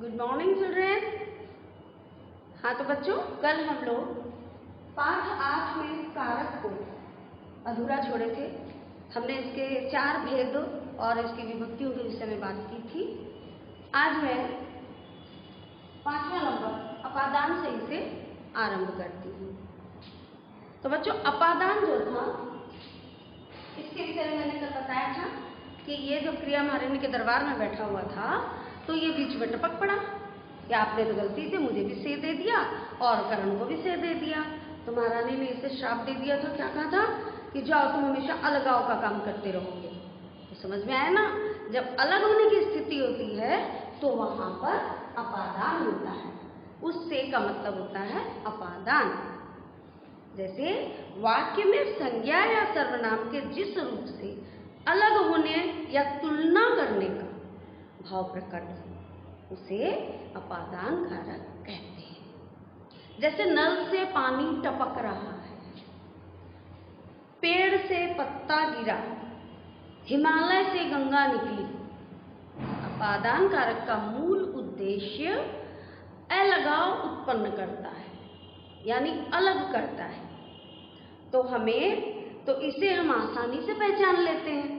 Good morning children. हाँ तो बच्चों, कल हम लोग पाठ 8 में कारक को अधूरा छोड़े थे। हमने इसके 4 भेद और इसकी विभक्तियों के विषय में बात की थी। आज मैं 5वां नंबर अपादान से इसे आरंभ करती हूँ। तो बच्चों, अपादान जो था इसके विषय में मैंने कल बताया था कि ये जो क्रिया महारानी के दरबार में बैठा हुआ था तो ये बीच में टपक पड़ा कि आपने तो गलती से मुझे भी से दे दिया और करण को भी से दे दिया। तो महारानी ने इसे श्राप दे दिया था। क्या कहा था कि जाओ तुम हमेशा अलगाव का काम करते रहोगे। तो समझ में आया ना, जब अलग होने की स्थिति होती है तो वहां पर अपादान होता है। उस से का मतलब होता है अपादान। जैसे वाक्य में संज्ञा या सर्वनाम के जिस रूप से अलग होने या तुलना करने का भाव प्रकट हो उसे अपादान कारक कहते हैं। जैसे नल से पानी टपक रहा है, पेड़ से पत्ता गिरा, हिमालय से गंगा निकली। अपादान कारक का मूल उद्देश्य अलगाव उत्पन्न करता है, यानी अलग करता है। तो इसे हम आसानी से पहचान लेते हैं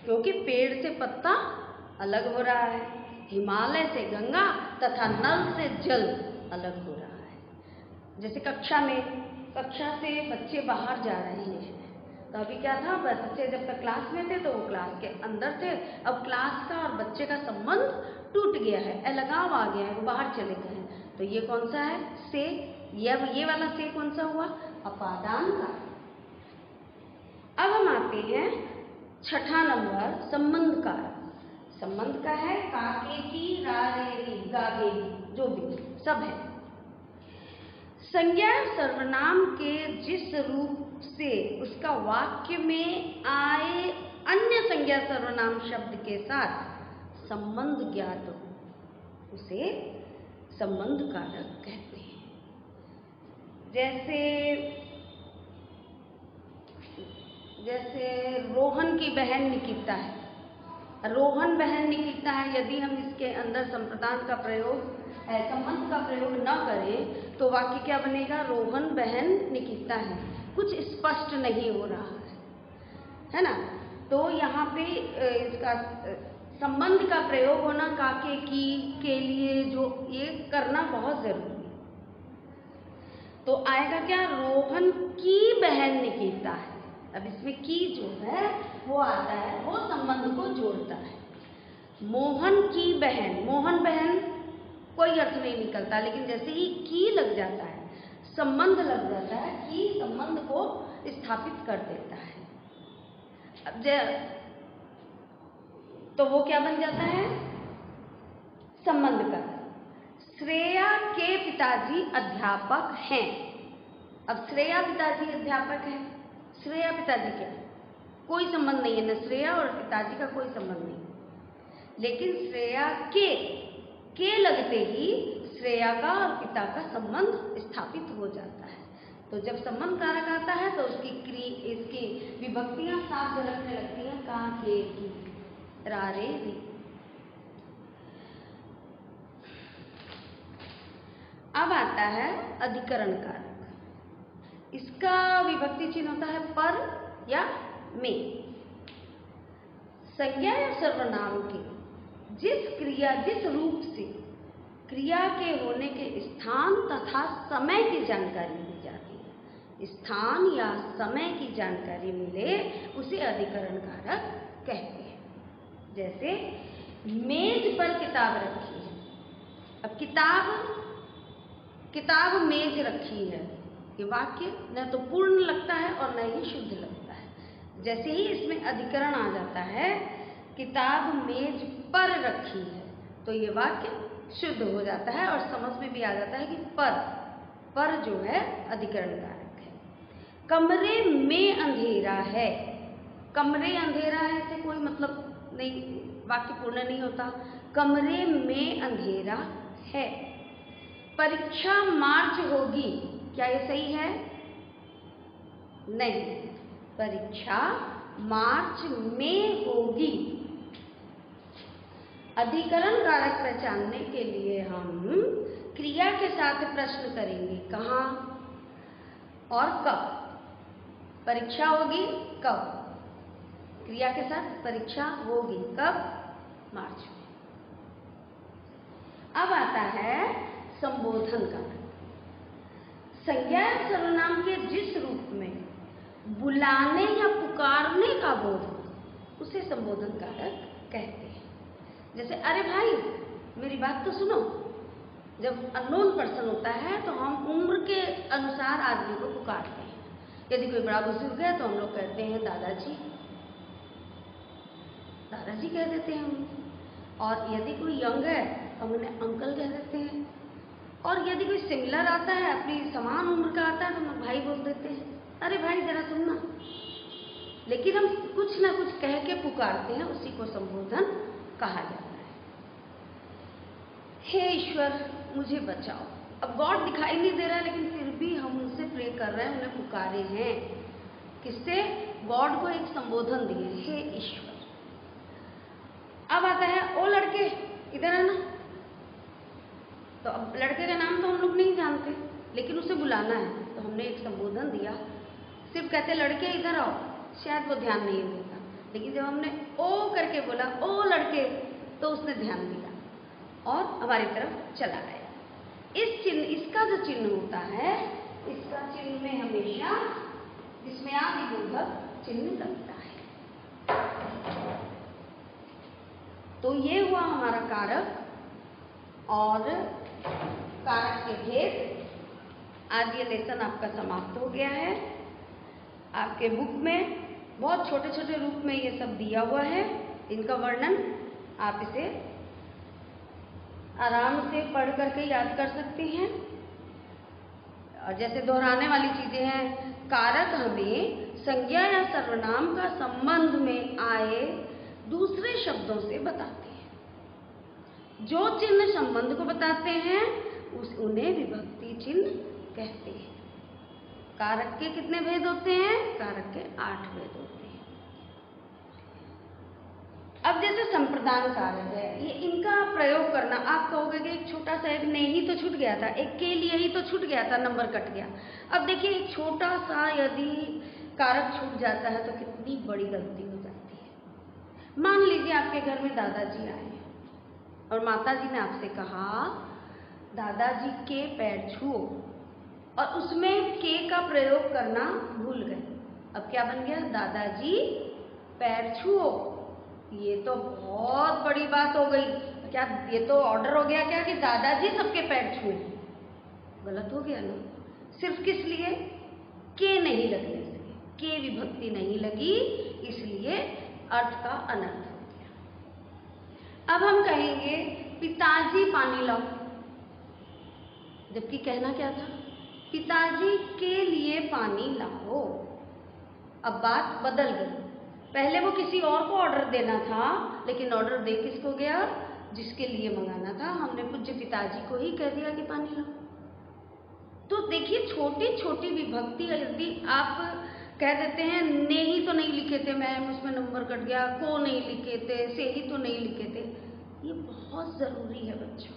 क्योंकि पेड़ से पत्ता अलग हो रहा है, हिमालय से गंगा तथा नल से जल अलग हो रहा है। जैसे कक्षा से बच्चे बाहर जा रहे हैं। तो अभी क्या था, बच्चे जब तक क्लास में थे तो वो क्लास के अंदर थे। अब क्लास का और बच्चे का संबंध टूट गया है, अलगाव आ गया है, वो बाहर चले गए हैं। तो ये कौन सा है? से। ये वाला से कौन सा हुआ? अपादान का। अब हम आते हैं 6ठा नंबर संबंध कारक। संबंध का है काके की, रारेरी, गागेरी, जो भी सब है। संज्ञा सर्वनाम के जिस रूप से उसका वाक्य में आए अन्य संज्ञा सर्वनाम शब्द के साथ संबंध ज्ञात हो उसे संबंध कारक कहते हैं। जैसे रोहन की बहन निकिता है, रोहन बहन निकिता है। यदि हम इसके अंदर संप्रदान का प्रयोग, संबंध का प्रयोग न करें तो वाक्य क्या बनेगा? रोहन बहन निकिता है। कुछ स्पष्ट नहीं हो रहा है ना। तो यहाँ पे इसका संबंध का प्रयोग होना काके की के लिए जो ये करना बहुत जरूरी है। तो आएगा क्या? रोहन की बहन निकिता है। अब इसमें की जो है वो आता है, वो संबंध को जोड़ता है। मोहन की बहन, मोहन बहन कोई अर्थ नहीं निकलता, लेकिन जैसे ही की लग जाता है, संबंध लग जाता है, की संबंध को स्थापित कर देता है। अब तो वो क्या बन जाता है? संबंध का। श्रेया के पिताजी अध्यापक हैं। अब श्रेया पिताजी अध्यापक हैं। श्रेया पिताजी क्या? कोई संबंध नहीं है, न श्रेया और पिताजी का कोई संबंध नहीं। लेकिन श्रेया के लगते ही श्रेया का और पिता का संबंध स्थापित हो जाता है। तो जब संबंध कारक आता है तो इसकी विभक्तियां साफ झलकने लगती हैं। का, के, की, रा, रे, री। अब आता है अधिकरण कारक। इसका विभक्ति चिन्ह होता है पर या में। संज्ञा या सर्वनाम के जिस रूप से क्रिया के होने के स्थान तथा समय की जानकारी दी जाती है, स्थान या समय की जानकारी मिले उसे अधिकरण कारक कहते हैं। जैसे मेज पर किताब रखी है। अब किताब मेज रखी है, ये वाक्य न तो पूर्ण लगता है और न ही शुद्ध लगता है। जैसे ही इसमें अधिकरण आ जाता है, किताब मेज पर रखी है, तो ये वाक्य शुद्ध हो जाता है और समझ में भी आ जाता है कि पर जो है अधिकरण कारक है। कमरे में अंधेरा है। कमरे अंधेरा है से कोई मतलब नहीं, वाक्य पूर्ण नहीं होता। कमरे में अंधेरा है। परीक्षा मार्च होगी, क्या ये सही है? नहीं, परीक्षा मार्च में होगी। अधिकरण कारक पहचानने के लिए हम क्रिया के साथ प्रश्न करेंगे। कहाँ और कब परीक्षा होगी? कब क्रिया के साथ परीक्षा होगी? कब? मार्च में। अब आता है संबोधन कारक। संज्ञा या सर्वनाम के जिस रूप में बुलाने या पुकारने का बोध हो उसे संबोधन कारक कहते हैं। जैसे अरे भाई मेरी बात तो सुनो। जब अननोन पर्सन होता है तो हम उम्र के अनुसार आदमी को पुकारते हैं। यदि कोई बड़ा बुजुर्ग है तो हम लोग कहते हैं दादाजी, दादाजी कह देते हैं हम। और यदि कोई यंग है तो हम उन्हें अंकल कह देते हैं। और यदि कोई सिमिलर आता है, अपनी समान उम्र का आता है, तो हम भाई बोल देते हैं, अरे भाई जरा सुनना। लेकिन हम कुछ ना कुछ कह के पुकारते हैं, उसी को संबोधन कहा जाता है। हे ईश्वर मुझे बचाओ। अब गॉड दिखाई नहीं दे रहा है लेकिन फिर भी हम उनसे प्रे कर रहे हैं, उन्हें पुकारे हैं। किससे? गॉड को एक संबोधन दिए, हे ईश्वर। अब आता है ओ लड़के इधर आना। तो अब लड़के का नाम तो हम लोग नहीं जानते लेकिन उसे बुलाना है तो हमने एक संबोधन दिया। सिर्फ कहते लड़के इधर आओ, शायद वो ध्यान नहीं देता। लेकिन जब हमने ओ करके बोला ओ लड़के तो उसने ध्यान दिया और हमारी तरफ चला आया। इस चिन्ह, इसका जो चिन्ह होता है, इसका चिन्ह में हमेशा विस्मयादिबोधक चिन्ह लगता है। तो ये हुआ हमारा कारक और कारक के भेद। आज ये लेसन आपका समाप्त हो गया है। आपके बुक में बहुत छोटे छोटे रूप में ये सब दिया हुआ है। इनका वर्णन आप इसे आराम से पढ़ करके याद कर सकते हैं। और जैसे दोहराने वाली चीजें हैं, कारक हमें संज्ञा या सर्वनाम का संबंध में आए दूसरे शब्दों से बताते हैं। जो चिन्ह संबंध को बताते हैं उन्हें विभक्ति चिन्ह कहते हैं। कारक के कितने भेद होते हैं? कारक के 8 भेद होते हैं। अब जैसे संप्रदान कारक है, ये इनका प्रयोग करना, आप कहोगे कि एक छोटा सा एक ने ही तो छूट गया था, एक के लिए ही तो छूट गया था, नंबर कट गया। अब देखिए एक छोटा सा यदि कारक छूट जाता है तो कितनी बड़ी गलती हो जाती है। मान लीजिए आपके घर में दादाजी आए और माताजी ने आपसे कहा दादाजी के पैर छुओ, और उसमें के का प्रयोग करना भूल गए। अब क्या बन गया? दादाजी पैर छुओ। ये तो बहुत बड़ी बात हो गई। क्या ये तो ऑर्डर हो गया क्या कि दादाजी सबके पैर छुए? गलत हो गया ना। सिर्फ किस लिए? के नहीं लगने से, के विभक्ति नहीं लगी, इसलिए अर्थ का अनर्थ हो गया। अब हम कहेंगे पिताजी पानी लाओ, जबकि कहना क्या था? पिताजी के लिए पानी लाओ। अब बात बदल गई। पहले वो किसी और को ऑर्डर देना था, लेकिन ऑर्डर दे किसको गया? जिसके लिए मंगाना था। हमने पूज्य पिताजी को ही कह दिया कि पानी लाओ। तो देखिए छोटी छोटी विभक्ति यदि आप कह देते हैं, ने ही तो नहीं लिखे थे मैम, उसमें नंबर कट गया, को नहीं लिखे थे, से ही तो नहीं लिखे थे, ये बहुत ज़रूरी है बच्चों,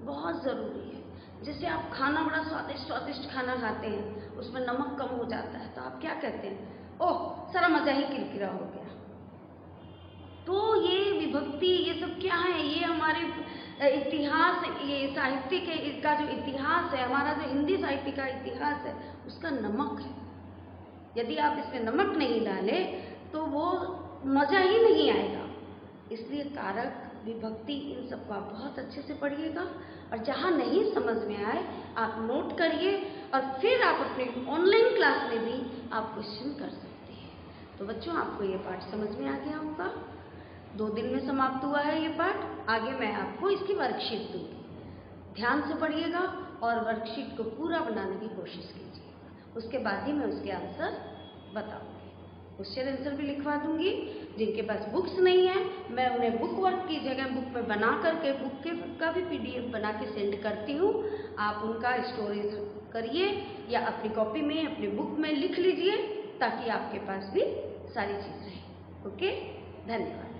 बहुत ज़रूरी है। जैसे आप खाना बड़ा स्वादिष्ट स्वादिष्ट खाना खाते हैं, उसमें नमक कम हो जाता है तो आप क्या कहते हैं? ओह सारा मज़ा ही किरकिरा हो गया। तो ये विभक्ति, ये सब क्या है? ये हमारे इतिहास, ये साहित्य के इसका जो इतिहास है, हमारा जो हिंदी साहित्य का इतिहास है, उसका नमक है। यदि आप इसमें नमक नहीं डाले तो वो मज़ा ही नहीं आएगा। इसलिए कारक, विभक्ति, इन सबको आप बहुत अच्छे से पढ़िएगा, और जहाँ नहीं समझ में आए आप नोट करिए, और फिर आप अपने ऑनलाइन क्लास में भी आप क्वेश्चन कर सकते हैं। तो बच्चों आपको ये पाठ समझ में आ गया होगा। 2 दिन में समाप्त हुआ है ये पाठ। आगे मैं आपको इसकी वर्कशीट दूँगी। ध्यान से पढ़िएगा और वर्कशीट को पूरा बनाने की कोशिश कीजिएगा। उसके बाद ही मैं उसके आंसर बताऊँगी। क्वेश्चन आंसर भी लिखवा दूंगी। जिनके पास बुक्स नहीं है, मैं उन्हें बुक वर्क की जगह बुक में बना करके, बुक के का भी PDF बना के सेंड करती हूँ। आप उनका स्टोरेज करिए या अपनी कॉपी में, अपनी बुक में लिख लीजिए, ताकि आपके पास भी सारी चीज़ रहे। ओके, धन्यवाद।